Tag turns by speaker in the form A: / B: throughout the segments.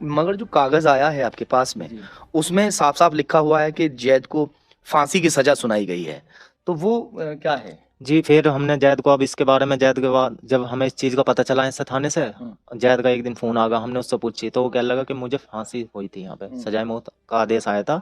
A: मगर जो कागज आया है आपके पास में, उसमें साफ साफ लिखा हुआ है कि जैद को फांसी की सजा सुनाई गई है, तो वो क्या है?
B: जी, फिर हमने जैद को, अब इसके बारे में जैद के बाद जब हमें इस चीज़ का पता चला इससे थाने से, जैद का एक दिन फ़ोन आ गया, हमने उससे पूछी तो वो कहने लगा कि मुझे फांसी हुई थी, यहाँ पे सजाए मौत का आदेश आया था।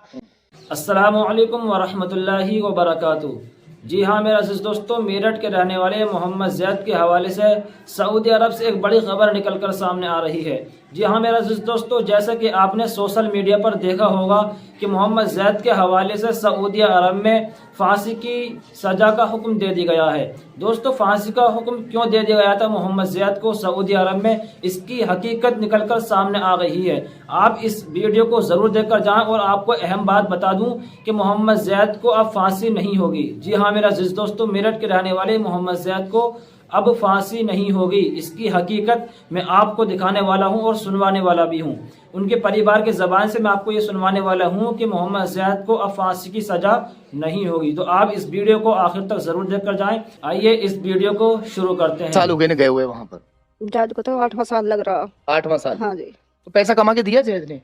C: अस्सलामु अलैकुम वरहमतुल्लाहि वबरकातुहू। जी हाँ मेरा अज़ीज़ दोस्तों, मेरठ के रहने वाले मोहम्मद ज़ैद के हवाले से सऊदी अरब से एक बड़ी खबर निकल कर सामने आ रही है। जी हाँ मेरा अज़ीज़ दोस्तों, जैसा कि आपने सोशल मीडिया पर देखा होगा कि मोहम्मद ज़ैद के हवाले से सऊदी अरब में फांसी की सज़ा का हुक्म दे दिया गया है। दोस्तों, फांसी का हुक्म क्यों दे दिया गया था मोहम्मद ज़ैद को सऊदी अरब में, इसकी हकीकत निकल कर सामने आ रही है। आप इस वीडियो को ज़रूर देखकर जाएं और आपको अहम बात बता दूं कि मोहम्मद ज़ैद को अब फांसी नहीं होगी। जी हाँ मेरा अज़ीज़ दोस्तों, मेरठ के रहने वाले मोहम्मद ज़ैद को अब फांसी नहीं होगी। इसकी हकीकत मैं आपको दिखाने वाला हूं और सुनवाने वाला भी हूं। उनके परिवार के ज़बान से मैं आपको ये सुनवाने वाला हूं कि मोहम्मद ज़ैद को अब फांसी की सज़ा नहीं होगी। तो आप इस वीडियो को आखिर तक ज़रूर देख कर जाएं। आइए इस वीडियो को शुरू करते हैं।
A: साल हो गए गए हुए वहां पर?
D: जैद को तो 8वां साल लग रहा।
A: 8वां साल?
D: हाँ जी।
A: तो पैसा कमा के दिया जैद ने?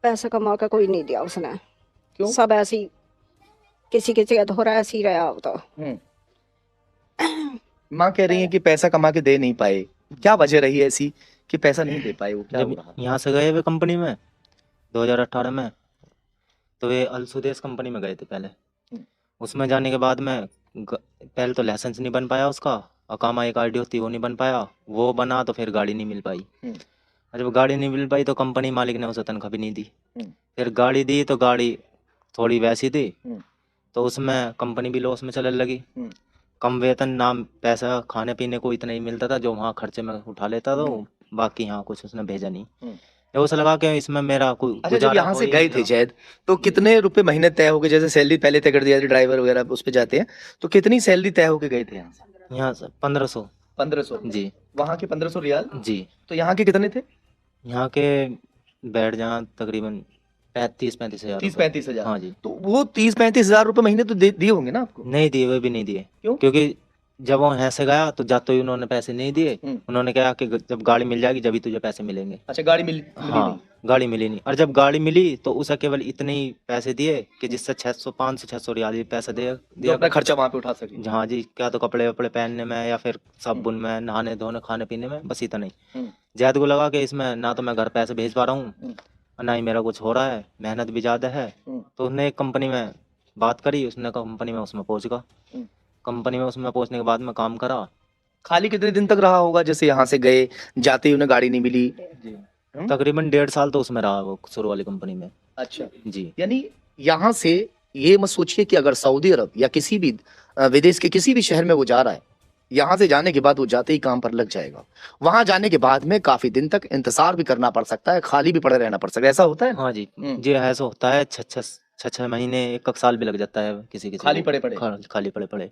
D: पैसा कमा के कोई नहीं दिया उसने।
A: क्यों?
D: सब ऐसी किसी किसी का हो रहा है, ऐसी ही रहा होता।
A: माँ कह रही है कि पैसा कमा के दे नहीं पाए, क्या वजह रही है ऐसी कि पैसा नहीं दे पाए? वो क्या हो
B: जब
A: रहा?
B: यहाँ से गए वे कंपनी में 2018 में, तो वे अल सुदेश कंपनी में गए थे पहले। उसमें जाने के बाद में पहले तो लाइसेंस नहीं बन पाया उसका, अकामा एक आईडी होती है वो नहीं बन पाया, वो बना तो फिर गाड़ी नहीं मिल पाई। और जब गाड़ी नहीं मिल पाई तो कंपनी मालिक ने उसे तनख्वाह भी नहीं दी। फिर गाड़ी दी तो गाड़ी थोड़ी वैसी दी, तो उसमें कंपनी भी लॉस में चलने लगी। कम वेतन, नाम पैसा खाने पीने को इतना ही मिलता था जो वहाँ खर्चे में उठा लेता था, बाकी यहाँ कुछ उसने भेजा नहीं। जब उसे लगा कि इसमें मेरा कोई
A: अच्छा, जब यहाँ से गए थे जैद, तो कितने रुपए महीने तय हो गए? जैसे सैलरी पहले तय कर दिया था, ड्राइवर वगैरह उस पे जाते हैं, तो कितनी सैलरी तय होके गए थे यहाँ से?
B: यहाँ से 1500।
A: 1500?
B: जी।
A: वहाँ के 1500 रियाल?
B: जी।
A: तो यहाँ के कितने थे?
B: यहाँ के बैठ जहाँ तकरीबन 30-35 हज़ार।
A: 30-35 हजार?
B: हाँ जी।
A: तो वो 30-35 हजार रुपए महीने तो दिए होंगे ना आपको?
B: नहीं दिए, वे भी नहीं दिए।
A: क्यों?
B: क्योंकि जब वो यहाँ से गया तो जाते ही उन्होंने पैसे नहीं दिए। उन्होंने कहा कि जब गाड़ी मिल जाएगी जब ही तुझे पैसे मिलेंगे।
A: अच्छा, गाड़ी मिली
B: हाँ,
A: नहीं?
B: गाड़ी मिली नहीं। और जब गाड़ी मिली तो उसे केवल इतने ही पैसे दिए कि जिससे 500-600 रियाल ही पैसे
A: जो अपना खर्चा वहाँ पे उठा सके।
B: हाँ जी, क्या तो कपड़े वपड़े पहनने में या फिर साबुन में, नहाने धोने, खाने पीने में, बस इतना ही। जैद को लगा कि इसमें ना तो मैं घर पैसे भेज पा रहा हूँ और ना ही मेरा कुछ हो रहा है, मेहनत भी ज़्यादा है। तो उसने एक कंपनी में बात करी, उसने कंपनी में उसमें पहुँच गया। कंपनी में उसमें पहुँचने के बाद में काम करा।
A: खाली कितने दिन तक रहा होगा? जैसे यहाँ से गए, जाते ही उन्हें गाड़ी नहीं मिली?
B: तकरीबन 1.5 साल तो उसमें रहा वो शुरू वाली कंपनी में।
A: अच्छा
B: जी।
A: यानी यहाँ से ये मत सोचिए कि अगर सऊदी अरब या किसी भी विदेश के किसी भी शहर में वो जा रहा है, यहाँ से जाने के बाद वो जाते ही काम पर लग जाएगा। वहां जाने के बाद में काफी दिन तक इंतजार भी करना पड़ सकता है, खाली भी पड़े रहना पड़ सकता है। ऐसा होता है?
B: हाँ जी, जी ऐसा होता है। 6 महीने, 1 साल भी लग जाता है किसी
A: खाली पड़े पड़े।
B: खाली पड़े पड़े।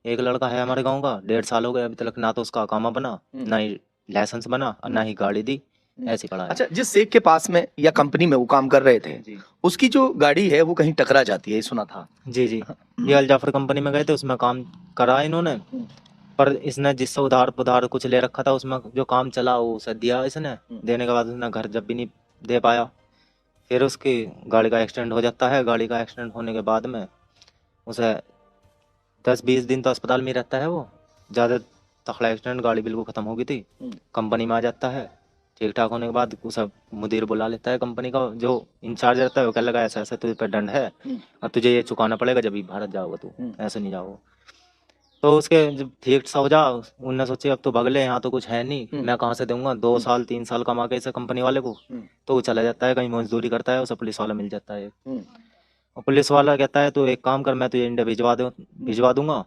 B: एक लड़का है हमारे गांव का, 1.5 साल हो गए अभी तक ना तो उसका अकामा बना, ना ही लाइसेंस बना और ना ही गाड़ी दी, ऐसी पड़ा है।
A: अच्छा, जिस शेख के पास में या कंपनी में वो काम कर रहे थे, उसकी जो गाड़ी है वो कहीं टकरा जाती है, सुना था।
B: जी जी, ये अल जाफर कंपनी में गए थे, उसमें काम करा इन्होंने, पर इसने जिससे उधार कुछ ले रखा था उसमें जो काम चला वो उसे दिया इसने। देने के बाद उसने घर जब भी नहीं दे पाया, फिर उसकी गाड़ी का एक्सीडेंट हो जाता है। गाड़ी का एक्सीडेंट होने के बाद में उसे 10-20 दिन तो अस्पताल में रहता है। वो ज़्यादा तगड़ा एक्सीडेंट, गाड़ी बिल्कुल ख़त्म हो गई थी। कंपनी में आ जाता है, ठीक ठाक होने के बाद उसे मुदीर बुला लेता है कंपनी का, जो इंचार्ज रहता है। वो कह लगा ऐसा ऐसा तुझे पे दंड है और तुझे ये चुकाना पड़ेगा जब भी भारत जाओगे तू, ऐसे नहीं जाओगे। तो उसके जब ठीक सा हो जा, उनने सोचे अब तो भगले, यहाँ तो कुछ है नहीं, मैं कहाँ से दूंगा 2 साल 3 साल कमा के इसे कंपनी वाले को। तो वो चला जाता है, कहीं मजदूरी करता है, उसे पुलिस वाला मिल जाता है। और पुलिस वाला कहता है तो एक काम कर, मैं तुझे इंडिया भिजवा दूंगा,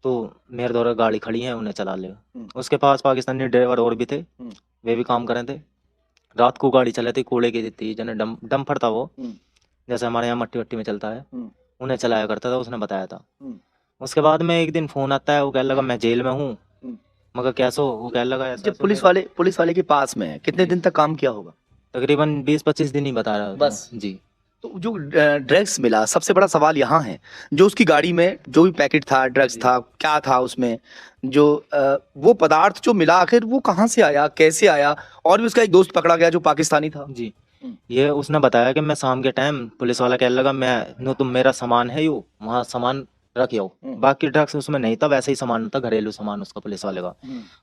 B: तो मेरे द्वारा गाड़ी खड़ी है, उन्हें चला ले। उसके पास पाकिस्तानी ड्राइवर और भी थे, वे भी काम कर रहे थे। रात को गाड़ी चलाती, कूड़े की थी, जने डंपर था वो, जैसे हमारे यहाँ मट्टी वट्टी में चलता है, उन्हें चलाया करता था, उसने बताया था। उसके बाद में एक दिन फोन आता है, वो कह लगा मैं जेल में हूँ। मगर कैसे? वो कह लगा ऐसा।
A: जब पुलिस वाले के पास में है, कितने दिन तक काम किया होगा?
B: तकरीबन 20-25 दिन ही बता रहा
A: बस।
B: जी।
A: तो जो ड्रग्स मिला, सबसे बड़ा सवाल यहाँ है, जो उसकी गाड़ी में जो भी पैकेट था, ड्रग्स था, क्या था उसमें, जो वो पदार्थ जो मिला, आखिर वो कहाँ से आया, कैसे आया? और भी उसका एक दोस्त पकड़ा गया जो पाकिस्तानी था।
B: जी, ये उसने बताया कि मैं शाम के टाइम, पुलिस वाला कहने लगा मैं नो तुम मेरा सामान है यू वहाँ सामान रख आओ। बाकी ड्रग्स उसमें नहीं था, वैसे ही सामान था, घरेलू सामान उसका पुलिस वाले का।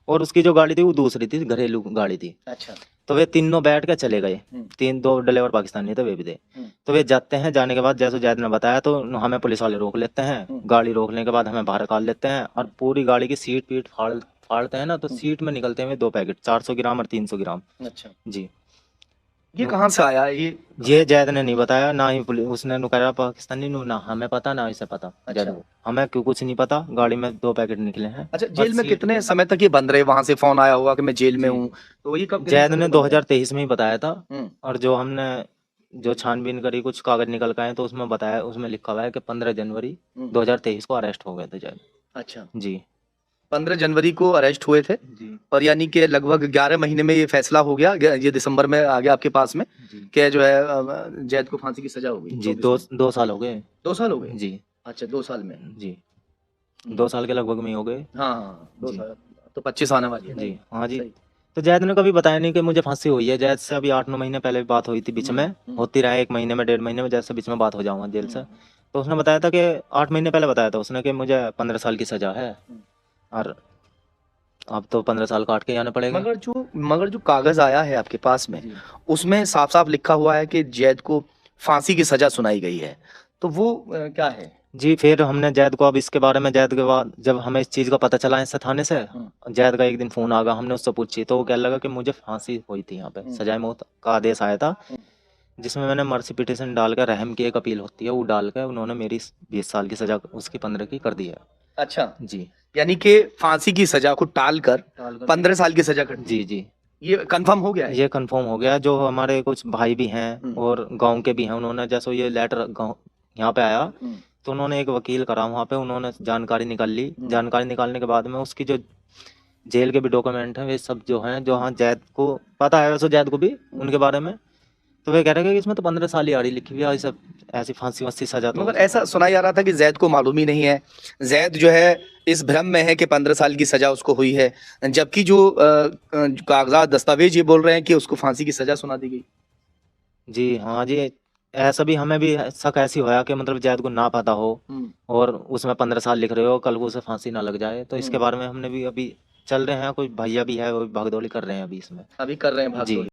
B: और उसकी जो गाड़ी थी वो दूसरी थी, घरेलू गाड़ी थी।
A: अच्छा।
B: तो वे तीनों बैठ के चले गए, दो ड्राइवर पाकिस्तानी थे, वे भी थे। तो वे जाते हैं, जाने के बाद जैसे जैद ने बताया तो हमें पुलिस वाले रोक लेते हैं। गाड़ी रोकने के बाद हमें बाहर निकाल लेते हैं और पूरी गाड़ी की सीट पीट फाड़ते हैं ना, तो सीट में निकलते हैं 2 पैकेट, 400 ग्राम और 300 ग्राम।
A: अच्छा,
B: जी,
A: ये कहाँ से आया
B: ये जैद ने नहीं बताया, ना ही पुलिस उसने कहा पाकिस्तानी ना हमें पता ना इसे पता।
A: अच्छा।
B: जैद को हमें क्यों कुछ नहीं पता, गाड़ी में 2 पैकेट निकले हैं।
A: अच्छा,
B: और
A: जेल में
B: सीट-
A: कितने समय तक ये बंद रहे? वहां से फोन आया होगा कि मैं जेल में
B: जी।
A: हूँ, तो ये कब?
B: जैद ने 2023 में ही बताया था।
A: हम्म।
B: और जो हमने जो छानबीन करी, कुछ कागज निकल के आए तो उसमें बताया, उसमें लिखा हुआ है कि 15 जनवरी 2023 को अरेस्ट हो गए थे जैद।
A: अच्छा,
B: जी
A: 15 जनवरी को अरेस्ट हुए थे,
B: जी
A: और यानी कि लगभग 11 महीने में ये फैसला हो गया, ये दिसंबर में आ गया आपके पास में
B: जी
A: कि जो है जैद को फांसी की सजा हो गई।
B: जी
A: 24 में।
B: 2 साल हो गए।
A: 2 साल हो गए?
B: जी
A: अच्छा, 2 साल में।
B: जी 2 साल के लगभग में ही हो गए।
A: हाँ हाँ, 2
B: जी।
A: साल तो 25 आने वाली है।
B: जी
A: नहीं?
B: हाँ जी।
A: सही।
B: तो जैद ने कभी बताया नहीं कि मुझे फांसी हुई है। जैद से अभी 8-9 महीने पहले भी बात हुई थी, बीच में होती रहा, 1 महीने में, 1.5 महीने में, जैसे बीच में बात हो जाऊंगा जेल से। तो उसने बताया था कि 8 महीने पहले बताया था उसने कि मुझे 15 साल की सजा है, और अब तो 15 साल काट के आने पड़ेगा।
A: मगर जो कागज आया है आपके पास में, उसमें साफ साफ लिखा हुआ है कि जैद को फांसी की सजा सुनाई गई है, तो वो क्या है?
B: जी फिर हमने जैद को, अब इसके बारे में जैद के बाद जब हमें इस चीज़ का पता चला इससे थाने से, जैद का एक दिन फ़ोन आ गया, हमने उससे पूछी तो वो कहने लगा कि मुझे फांसी हुई थी, यहाँ पे सजाए मौत का आदेश आया था, जिसमें मैंने मर्सी पिटीशन डाल कर, रहम की एक अपील होती है वो डाल कर, उन्होंने मेरी 20 साल की सजा उसकी 15 की कर दी है।
A: अच्छा,
B: जी
A: यानी कि फांसी की सजा को टालकर 15 साल की सजा कर दी।
B: जी जी
A: ये कंफर्म हो गया है?
B: ये कंफर्म हो गया। जो हमारे कुछ भाई भी हैं और गांव के भी हैं, उन्होंने जैसे ये लेटर गांव यहाँ पे आया तो उन्होंने एक वकील करा वहाँ पे, उन्होंने जानकारी निकाल ली। जानकारी निकालने के बाद में उसकी जो जेल के भी डॉक्यूमेंट हैं वे सब जो हैं, जो हाँ जैद को पता है वैसे जैद को भी उनके बारे में, तो वे कह रहे हैं कि इसमें तो 15 साल ही आ रही लिखी हुई है, सब ऐसी फांसी वांसी सजा तो।
A: मगर ऐसा सुना जा रहा था कि जैद को मालूम ही नहीं है, जैद जो है इस भ्रम में है कि 15 साल की सजा उसको हुई है, जबकि जो कागजात दस्तावेज ये बोल रहे हैं कि उसको फांसी की सजा सुना दी गई।
B: जी हाँ जी, ऐसा भी हमें भी शक ऐसी होया कि मतलब जैद को ना पता हो और उसमें 15 साल लिख रहे हो, कल को उसे फांसी ना लग जाए, तो इसके बारे में हमने भी अभी चल रहे हैं, कोई भैया भी है वो भागदौड़ी कर रहे हैं अभी इसमें।
A: अभी कर रहे हैं
B: जी।
A: भागदौड़।